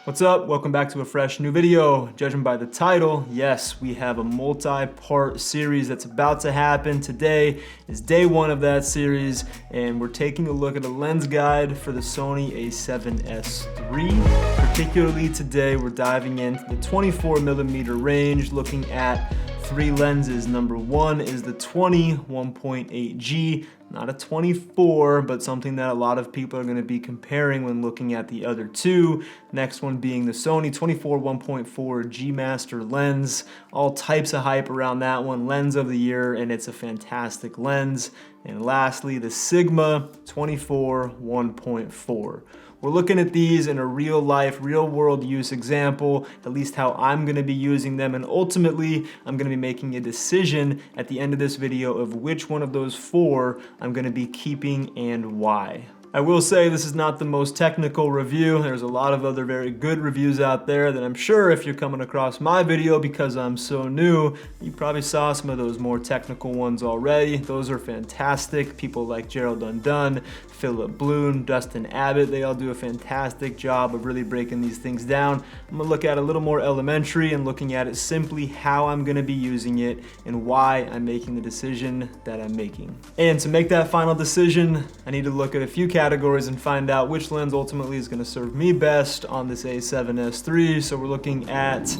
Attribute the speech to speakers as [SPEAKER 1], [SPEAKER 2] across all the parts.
[SPEAKER 1] What's up? Welcome back to a fresh new video. Judging by the title, yes, we have a multi-part series that's about to happen. Today is day one of that series, and we're taking a look at a lens guide for the Sony A7S III. Particularly today, we're diving into the 24mm range, looking at three lenses. Number one is the 20 1.8G, not a 24, but something that a lot of people are going to be comparing when looking at the other two. Next one being the Sony 24 1.4 G Master lens. All types of hype around that one. Lens of the year, and it's a fantastic lens. And lastly, the Sigma 24 1.4. We're looking at these in a real life, real world use example, at least how I'm gonna be using them, and ultimately I'm gonna be making a decision at the end of this video of which one of those four I'm gonna be keeping and why. I will say this is not the most technical review. There's a lot of other very good reviews out there that I'm sure if you're coming across my video because I'm so new, you probably saw some of those more technical ones already. Those are fantastic. People like Gerald Undone, Philip Bloom, Dustin Abbott, they all do a fantastic job of really breaking these things down. I'm gonna look at it a little more elementary and looking at it simply how I'm gonna be using it and why I'm making the decision that I'm making. And to make that final decision, I need to look at a few categories and find out which lens ultimately is gonna serve me best on this A7S III. So we're looking at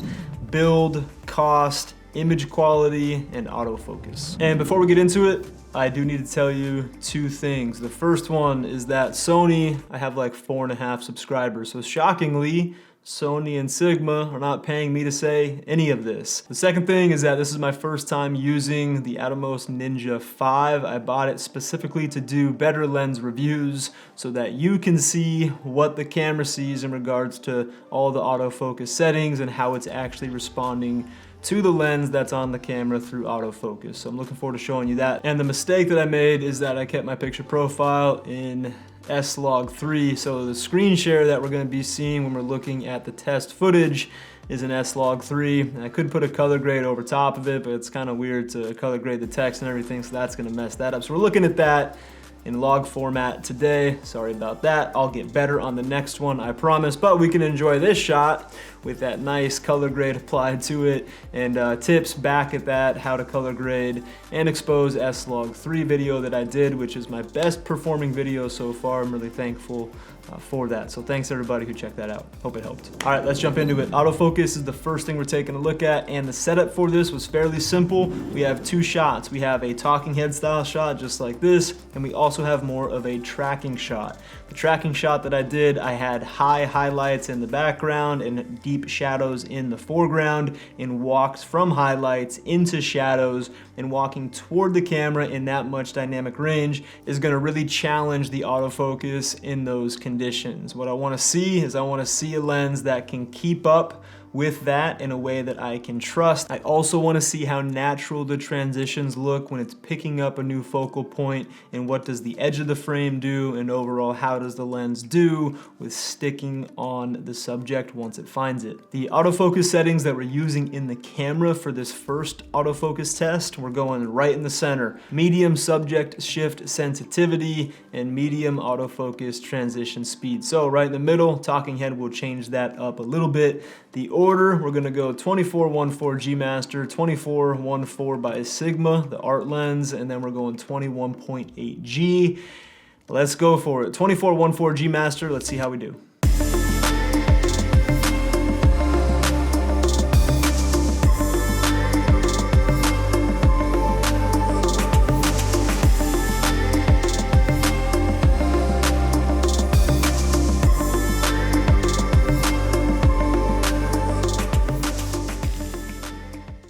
[SPEAKER 1] build, cost, image quality, and autofocus. And before we get into it, I do need to tell you two things. The first one is that Sony, I have like 4.5 subscribers. So shockingly, Sony and Sigma are not paying me to say any of this. The second thing is that this is my first time using the Atomos Ninja 5. I bought it specifically to do better lens reviews so that you can see what the camera sees in regards to all the autofocus settings and how it's actually responding to the lens that's on the camera through autofocus. So I'm looking forward to showing you that. And the mistake that I made is that I kept my picture profile in S-Log3. So the screen share that we're gonna be seeing when we're looking at the test footage is an S-Log3. And I could put a color grade over top of it, but it's kind of weird to color grade the text and everything, so that's gonna mess that up. So we're looking at that in log format today. Sorry about that. I'll get better on the next one, I promise, but we can enjoy this shot with that nice color grade applied to it, and tips back at that, how to color grade and expose S-Log3 video that I did, which is my best performing video so far. I'm really thankful for that. So thanks everybody who checked that out. Hope it helped. All right, let's jump into it. Autofocus is the first thing we're taking a look at, and the setup for this was fairly simple. We have two shots. We have a talking head style shot just like this, and we also have more of a tracking shot. The tracking shot that I did, I had high highlights in the background and deep shadows in the foreground, and walked from highlights into shadows, and walking toward the camera in that much dynamic range is gonna really challenge the autofocus in those conditions. What I wanna see is I wanna see a lens that can keep up with that in a way that I can trust. I also want to see how natural the transitions look when it's picking up a new focal point, and what does the edge of the frame do, and overall how does the lens do with sticking on the subject once it finds it. The autofocus settings that we're using in the camera for this first autofocus test, we're going right in the center. Medium subject shift sensitivity and medium autofocus transition speed. So right in the middle, talking head will change that up a little bit. The order, we're gonna go 24 1.4 G Master, 24 1.4 by Sigma, the art lens, and then we're going 21.8 G. Let's go for it. 24 1.4 G Master, let's see how we do.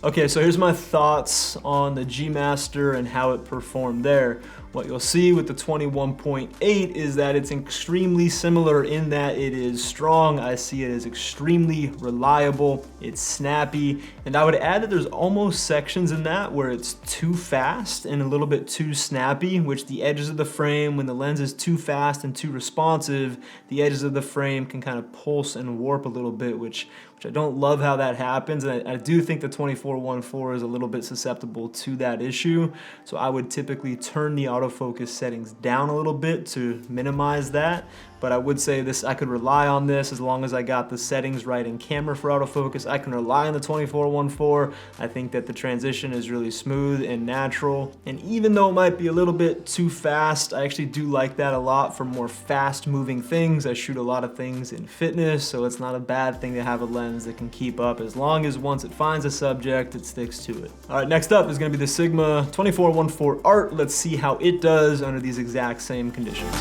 [SPEAKER 1] Okay, so here's my thoughts on the G Master and how it performed there. What you'll see with the 21.8 is that it's extremely similar in that it is strong. I see it as extremely reliable, it's snappy, and I would add that there's almost sections in that where it's too fast and a little bit too snappy, which the edges of the frame, when the lens is too fast and too responsive, the edges of the frame can kind of pulse and warp a little bit, which I don't love how that happens. And I do think the 24 1.4 is a little bit susceptible to that issue. So I would typically turn the autofocus settings down a little bit to minimize that. but I would say this, I could rely on this as long as I got the settings right in camera for autofocus. I can rely on the 24-1.4. I think that the transition is really smooth and natural. And even though it might be a little bit too fast, I actually do like that a lot for more fast moving things. I shoot a lot of things in fitness, so it's not a bad thing to have a lens that can keep up as long as once it finds a subject, it sticks to it. All right, next up is gonna be the Sigma 24-1.4 Art. Let's see how it does under these exact same conditions.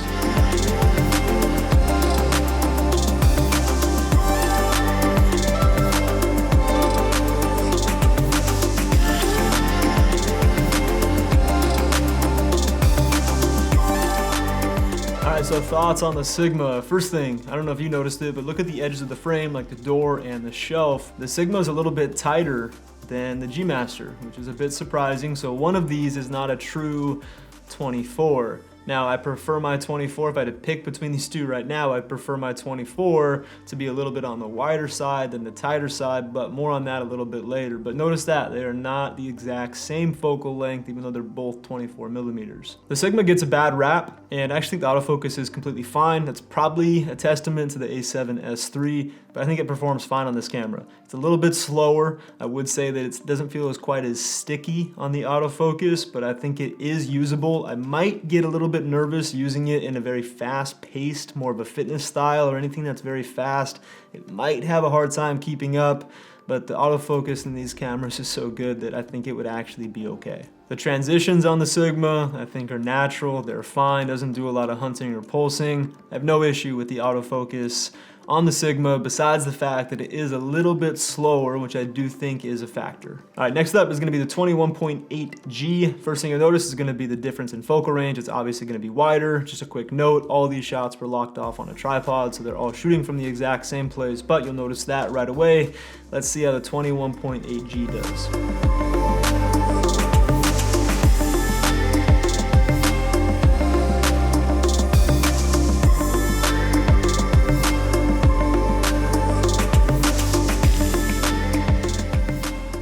[SPEAKER 1] So thoughts on the Sigma. First thing, I don't know if you noticed it, but look at the edges of the frame, like the door and the shelf. The Sigma is a little bit tighter than the G Master, which is a bit surprising. So one of these is not a true 24. Now, I prefer my 24, if I had to pick between these two right now, I prefer my 24 to be a little bit on the wider side than the tighter side, but more on that a little bit later. But notice that they are not the exact same focal length, even though they're both 24 millimeters. The Sigma gets a bad rap, and I actually think the autofocus is completely fine. That's probably a testament to the A7S3, but I think it performs fine on this camera. It's a little bit slower. I would say that it doesn't feel as quite as sticky on the autofocus, but I think it is usable. I might get a little bit nervous using it in a very fast-paced, more of a fitness style or anything that's very fast. It might have a hard time keeping up, but the autofocus in these cameras is so good that I think it would actually be okay. The transitions on the Sigma, I think, are natural. They're fine, doesn't do a lot of hunting or pulsing. I have no issue with the autofocus on the Sigma, besides the fact that it is a little bit slower, which I do think is a factor. All right, next up is gonna be the 21.8G. First thing you'll notice is gonna be the difference in focal range. It's obviously gonna be wider. Just a quick note, all these shots were locked off on a tripod, so they're all shooting from the exact same place, but you'll notice that right away. Let's see how the 21.8G does.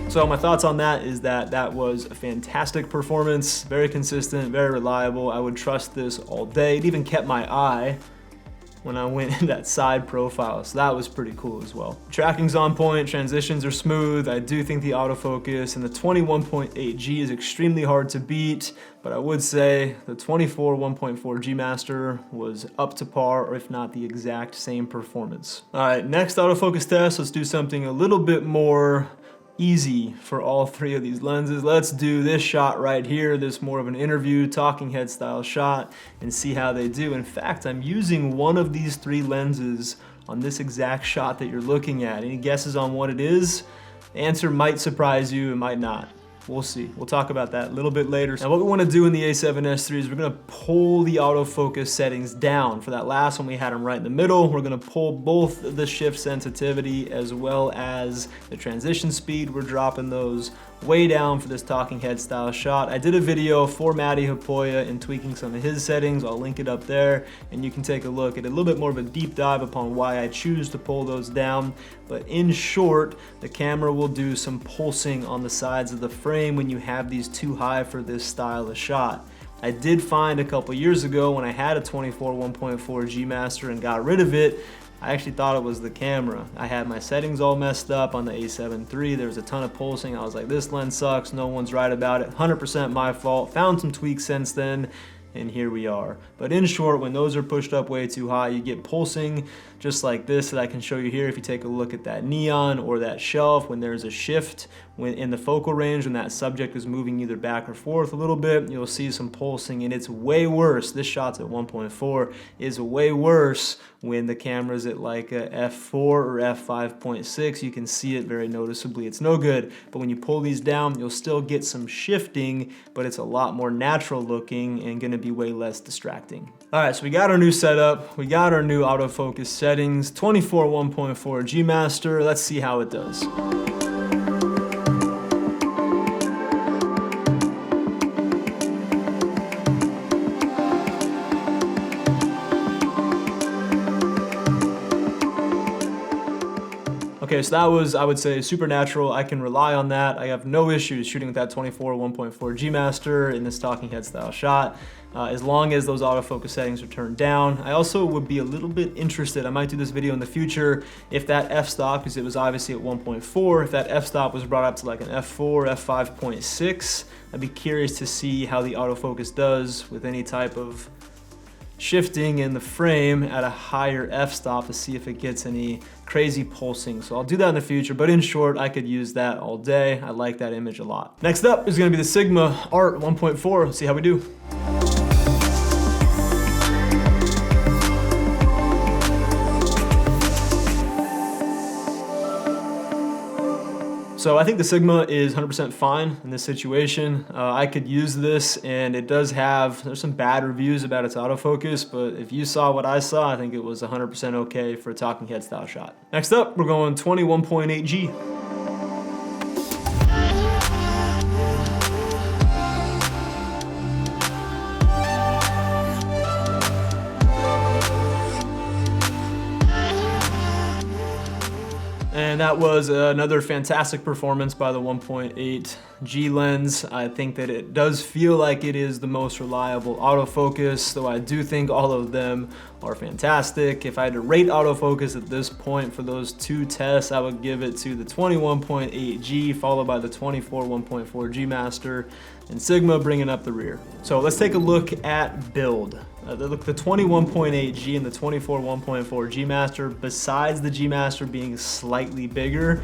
[SPEAKER 1] So my thoughts on that is that that was a fantastic performance, very consistent, very reliable. I would trust this all day. It even kept my eye when I went in that side profile, so that was pretty cool as well. Tracking's on point, transitions are smooth. I do think the autofocus and the 21.8G is extremely hard to beat, but I would say the 24-1.4 G Master was up to par, or if not the exact same performance. All right, next autofocus test, let's do something a little bit more easy for all three of these lenses. Let's do this shot right here, this more of an interview, talking head style shot, and see how they do. In fact, I'm using one of these three lenses on this exact shot that you're looking at. Any guesses on what it is? The answer might surprise you, it might not. We'll see. We'll talk about that a little bit later. Now what we want to do in the A7S3 is we're going to pull the autofocus settings down. For that last one, we had them right in the middle. We're going to pull both the shift sensitivity as well as the transition speed. We're dropping those way down for this talking head style shot. I did a video for Matty Hapoya and tweaking some of his settings. I'll link it up there and you can take a look at a little bit more of a deep dive upon why I choose to pull those down. But in short, the camera will do some pulsing on the sides of the frame when you have these too high for this style of shot. I did find a couple years ago when I had a 24-1.4 G Master and got rid of it, I actually thought it was the camera. I had my settings all messed up on the A7 III. There was a ton of pulsing. I was like, this lens sucks. No one's right about it. 100% my fault. Found some tweaks since then, and here we are. But in short, when those are pushed up way too high, you get pulsing just like this that I can show you here. If you take a look at that neon or that shelf, when there's a shift in the focal range, when that subject is moving either back or forth a little bit, you'll see some pulsing, and it's way worse. This shot's at 1.4, is way worse when the camera's at like a f4 or f5.6. You can see it very noticeably. It's no good, but when you pull these down, you'll still get some shifting, but it's a lot more natural looking and gonna be way less distracting. All right, so we got our new setup. We got our new autofocus settings, 24-1.4 G Master. Let's see how it does. Okay, so that was, I would say, supernatural. I can rely on that. I have no issues shooting with that 24 1.4 G Master in this talking head style shot, as long as those autofocus settings are turned down. I also would be a little bit interested, I might do this video in the future, if that f-stop, because it was obviously at 1.4, if that f-stop was brought up to like an f4, f5.6, I'd be curious to see how the autofocus does with any type of shifting in the frame at a higher f-stop to see if it gets any crazy pulsing. So I'll do that in the future, but in short, I could use that all day. I like that image a lot. Next up is gonna be the Sigma Art 1.4. Let's see how we do. So I think the Sigma is 100% fine in this situation. I could use this, and there's some bad reviews about its autofocus, but if you saw what I saw, I think it was 100% okay for a talking head style shot. Next up, we're going 21.8G. And that was another fantastic performance by the 1.8G lens. I think that it does feel like it is the most reliable autofocus, though I do think all of them are fantastic. If I had to rate autofocus at this point for those two tests, I would give it to the 21.8G followed by the 24 1.4G Master, and Sigma bringing up the rear. So let's take a look at build. The 21.8G and the 24 1.4G Master, besides the G Master being slightly bigger,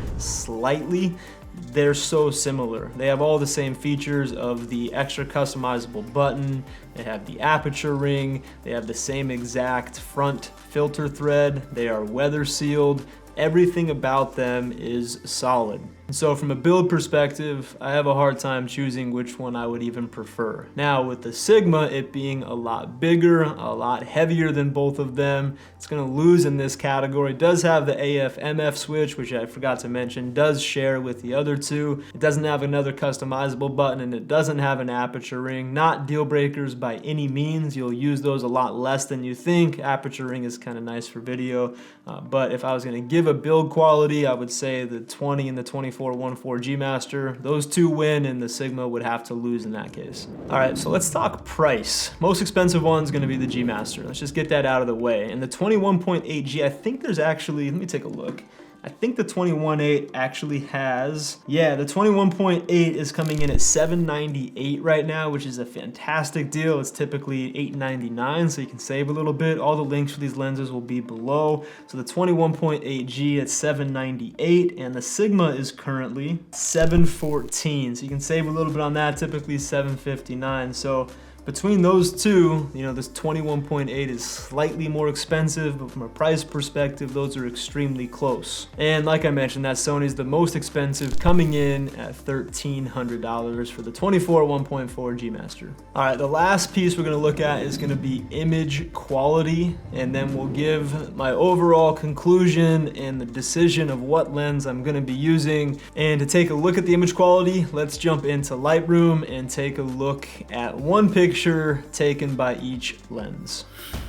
[SPEAKER 1] they're so similar. They have all the same features of the extra customizable button, they have the aperture ring, they have the same exact front filter thread, they are weather sealed, everything about them is solid. So from a build perspective, I have a hard time choosing which one I would even prefer. Now with the Sigma, it being a lot bigger, a lot heavier than both of them, it's gonna lose in this category. It does have the AF/MF switch, which I forgot to mention, does share with the other two. It doesn't have another customizable button, and it doesn't have an aperture ring. Not deal breakers by any means. You'll use those a lot less than you think. Aperture ring is kind of nice for video, but if I was gonna give a build quality, I would say the 20 and the 24 1.4G Master. Those two win, and the Sigma would have to lose in that case. All right, so let's talk price. Most expensive one's gonna be the G Master. Let's just get that out of the way. And the 21.8G, I think there's actually, let me take a look. I think the 21.8 actually has, yeah, the 21.8 is coming in at $798 right now, which is a fantastic deal. It's typically $899, so you can save a little bit. All the links for these lenses will be below. So the 21.8G at $798, and the Sigma is currently $714. So you can save a little bit on that, typically $759. So between those two, you know, this 21.8 is slightly more expensive, but from a price perspective, those are extremely close. And like I mentioned, that Sony's the most expensive, coming in at $1,300 for the 24 1.4G Master. All right, the last piece we're gonna look at is gonna be image quality, and then we'll give my overall conclusion and the decision of what lens I'm gonna be using. And to take a look at the image quality, let's jump into Lightroom and take a look at one picture taken by each lens.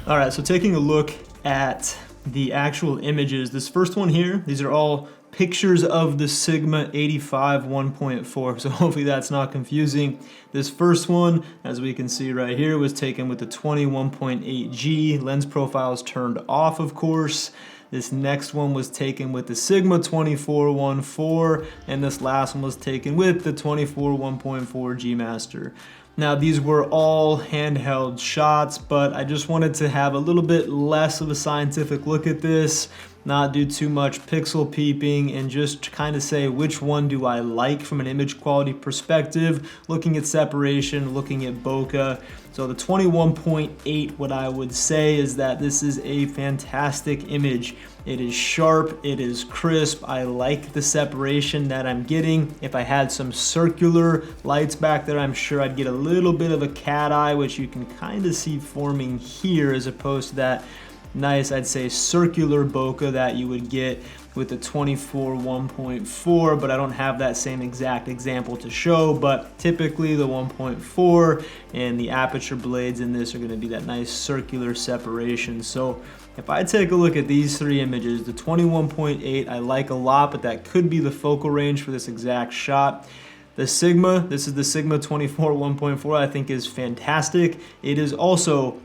[SPEAKER 1] All right, so taking a look at the actual images, this first one here, these are all pictures of the Sigma 85 1.4, so hopefully that's not confusing. This first one, as we can see right here, was taken with the 21.8G, lens profiles turned off, of course. This next one was taken with the Sigma 24 1.4, and this last one was taken with the 24 1.4G Master. Now these were all handheld shots, but I just wanted to have a little bit less of a scientific look at this, not do too much pixel peeping, and just kind of say which one do I like from an image quality perspective, looking at separation, looking at bokeh. So the 21.8, what I would say is that this is a fantastic image. It is sharp, it is crisp, I like the separation that I'm getting. If I had some circular lights back there, I'm sure I'd get a little bit of a cat eye, which you can kind of see forming here, as opposed to that nice, I'd say, circular bokeh that you would get with the 24 1.4, but I don't have that same exact example to show. But typically the 1.4 and the aperture blades in this are going to be that nice circular separation. So If I take a look at these three images, the 21.8 I like a lot, but that could be the focal range for this exact shot. The Sigma, this is the Sigma 24 1.4, I think is fantastic. It is also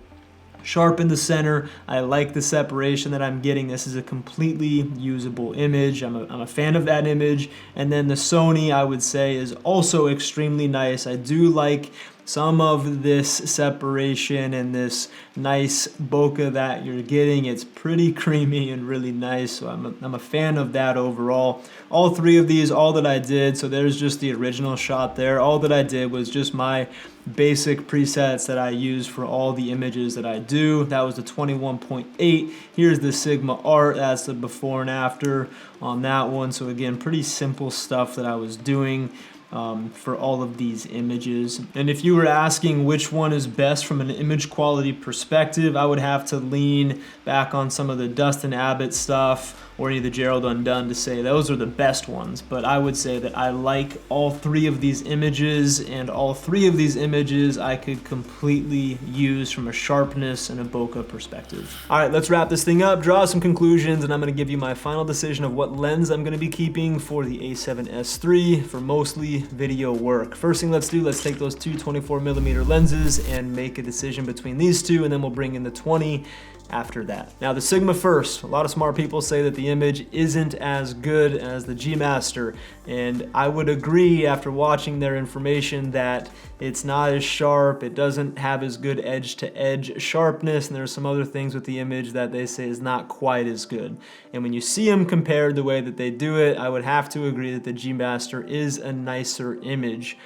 [SPEAKER 1] sharp in the center. I like the separation that I'm getting. This is a completely usable image. I'm a fan of that image. And then the Sony, I would say, is also extremely nice. I do like some of this separation and this nice bokeh that you're getting. It's pretty creamy and really nice, so I'm a fan of that overall. All three of these, all that I did, so there's just the original shot there. All that I did was just my basic presets that I use for all the images that I do. That was the 21.8. Here's the Sigma Art. That's the before and after on that one. So again, pretty simple stuff that I was doing for all of these images. And if you were asking which one is best from an image quality perspective, I would have to lean back on some of the Dustin Abbott stuff or any of the Gerald Undone to say those are the best ones. But I would say that I like all three of these images, and all three of these images I could completely use from a sharpness and a bokeh perspective. All right, let's wrap this thing up, draw some conclusions, and I'm gonna give you my final decision of what lens I'm gonna be keeping for the A7S III for mostly video work. First thing let's do, let's take those two 24mm lenses and make a decision between these two, and then we'll bring in the 20 after that. Now the Sigma first. A lot of smart people say that the image isn't as good as the G Master, and I would agree after watching their information that it's not as sharp, it doesn't have as good edge-to-edge sharpness, and there's some other things with the image that they say is not quite as good. And when you see them compared the way that they do it, I would have to agree that the G Master is a nicer image.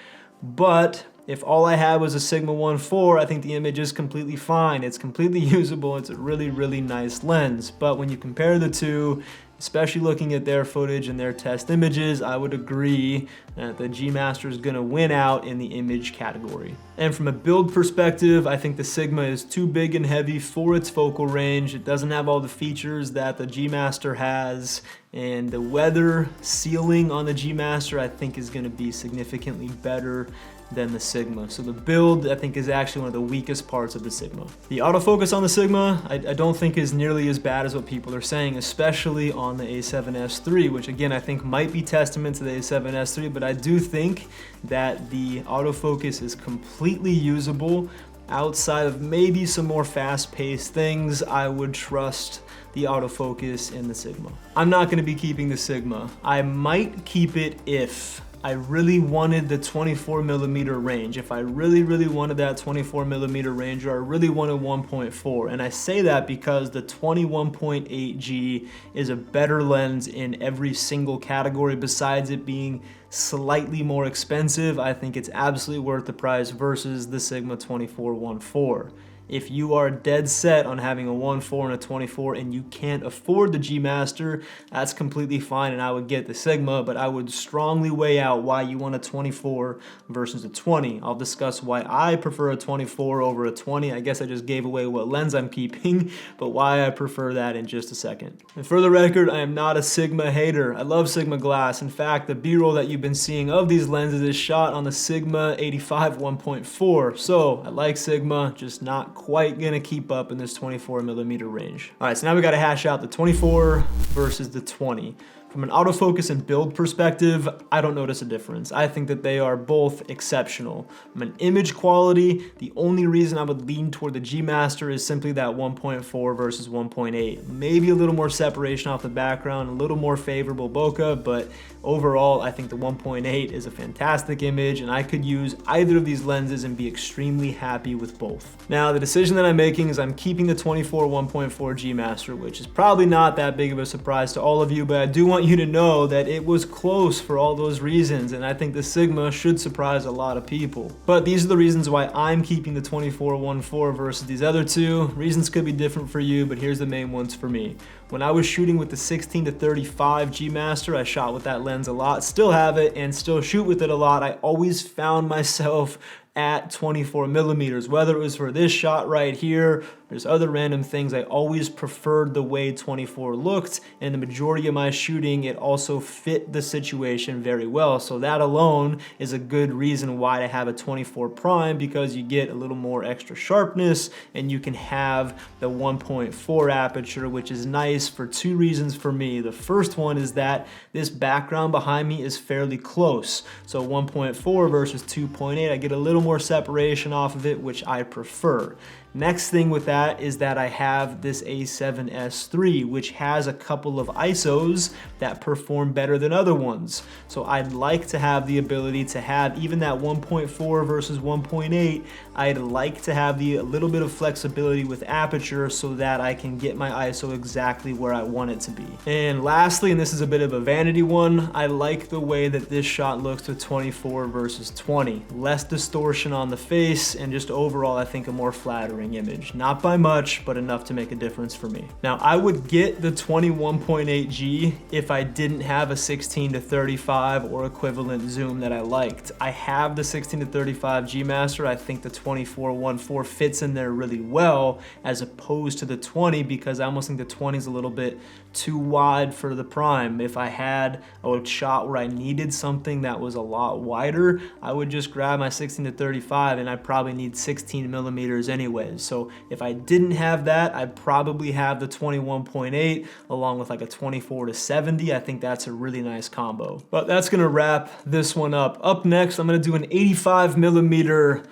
[SPEAKER 1] But if all I had was a Sigma 1.4, I think the image is completely fine. It's completely usable. It's a really, really nice lens. But when you compare the two, especially looking at their footage and their test images, I would agree that the G Master is gonna win out in the image category. And from a build perspective, I think the Sigma is too big and heavy for its focal range. It doesn't have all the features that the G Master has, and the weather sealing on the G Master I think is gonna be significantly better than the Sigma. So the build, I think, is actually one of the weakest parts of the Sigma. The autofocus on the Sigma, I don't think is nearly as bad as what people are saying, especially on the A7S III, which again, I think might be testament to the A7S III, but I do think that the autofocus is completely usable. Outside of maybe some more fast-paced things, I would trust the autofocus in the Sigma. I'm not gonna be keeping the Sigma. I might keep it if I really wanted the 24mm range. If I really, really wanted that 24mm range, or I really wanted 1.4. And I say that because the 21.8G is a better lens in every single category besides it being slightly more expensive. I think it's absolutely worth the price versus the Sigma 24 1.4. If you are dead set on having a 1.4 and a 24 and you can't afford the G Master, that's completely fine, and I would get the Sigma, but I would strongly weigh out why you want a 24 versus a 20. I'll discuss why I prefer a 24 over a 20. I guess I just gave away what lens I'm keeping, but why I prefer that in just a second. And for the record, I am not a Sigma hater. I love Sigma glass. In fact, the B-roll that you've been seeing of these lenses is shot on the Sigma 85 1.4. So I like Sigma, just not quite gonna keep up in this 24mm range. All right, so now we gotta hash out the 24 versus the 20. From an autofocus and build perspective, I don't notice a difference. I think that they are both exceptional. From an image quality, the only reason I would lean toward the G Master is simply that 1.4 versus 1.8. Maybe a little more separation off the background, a little more favorable bokeh, but overall, I think the 1.8 is a fantastic image, and I could use either of these lenses and be extremely happy with both. Now, the decision that I'm making is I'm keeping the 24 1.4 G Master, which is probably not that big of a surprise to all of you, but I do want you to know that it was close for all those reasons, and I think the Sigma should surprise a lot of people. But these are the reasons why I'm keeping the 24 1.4 versus these other two. Reasons could be different for you, but here's the main ones for me. When I was shooting with the 16 to 35 G Master, I shot with that lens a lot, still have it, and still shoot with it a lot. I always found myself at 24mm, whether it was for this shot right here There's other random things. I always preferred the way 24 looked, and the majority of my shooting, it also fit the situation very well. So that alone is a good reason why to have a 24 prime, because you get a little more extra sharpness and you can have the 1.4 aperture, which is nice for two reasons for me. The first one is that this background behind me is fairly close. So 1.4 versus 2.8, I get a little more separation off of it, which I prefer. Next thing with that is that I have this A7S3, which has a couple of ISOs that perform better than other ones. So I'd like to have the ability to have even that 1.4 versus 1.8. I'd like to have a little bit of flexibility with aperture so that I can get my ISO exactly where I want it to be. And lastly, and this is a bit of a vanity one, I like the way that this shot looks with 24 versus 20. Less distortion on the face, and just overall I think a more flattering image. Not by much, but enough to make a difference for me. Now, I would get the 21.8G if I didn't have a 16-35 or equivalent zoom that I liked. I have the 16-35 G Master. I think the 24-1.4 fits in there really well as opposed to the 20, because I almost think the 20 is a little bit too wide for the prime. If I had a shot where I needed something that was a lot wider, I would just grab my 16-35, and I probably need 16 millimeters anyways. So if I didn't have that, I'd probably have the 21.8 along with like a 24-70. I think that's a really nice combo. But that's gonna wrap this one up. Up next, I'm gonna do an 85 millimeter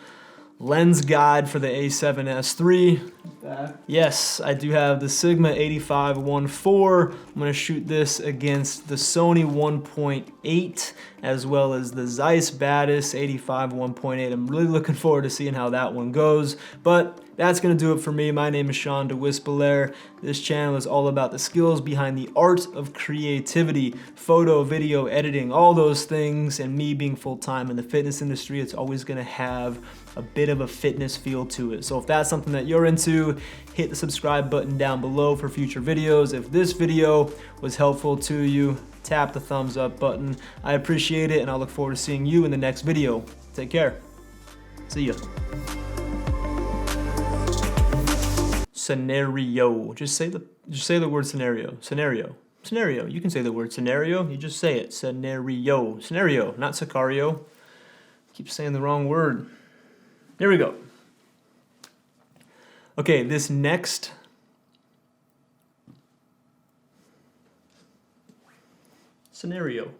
[SPEAKER 1] lens guide for the A7S3. Yes, I do have the Sigma 85-1.4. I'm gonna shoot this against the Sony 1.8 as well as the Zeiss Batis 85-1.8. I'm really looking forward to seeing how that one goes. But that's gonna do it for me. My name is Sean DeWispelaire. This channel is all about the skills behind the art of creativity, photo, video, editing, all those things. And me being full-time in the fitness industry, it's always gonna have a bit of a fitness feel to it. So if that's something that you're into, hit the subscribe button down below for future videos. If this video was helpful to you, tap the thumbs up button. I appreciate it, and I look forward to seeing you in the next video. Take care. See ya. Scenario. Just say the word scenario. Scenario. Scenario. You can say the word scenario. You just say it. Scenario. Scenario, not Sicario. Keep saying the wrong word. There we go. Okay, this next scenario.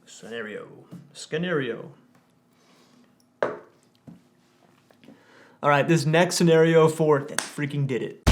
[SPEAKER 1] Scenario. All right, this next scenario for that freaking did it.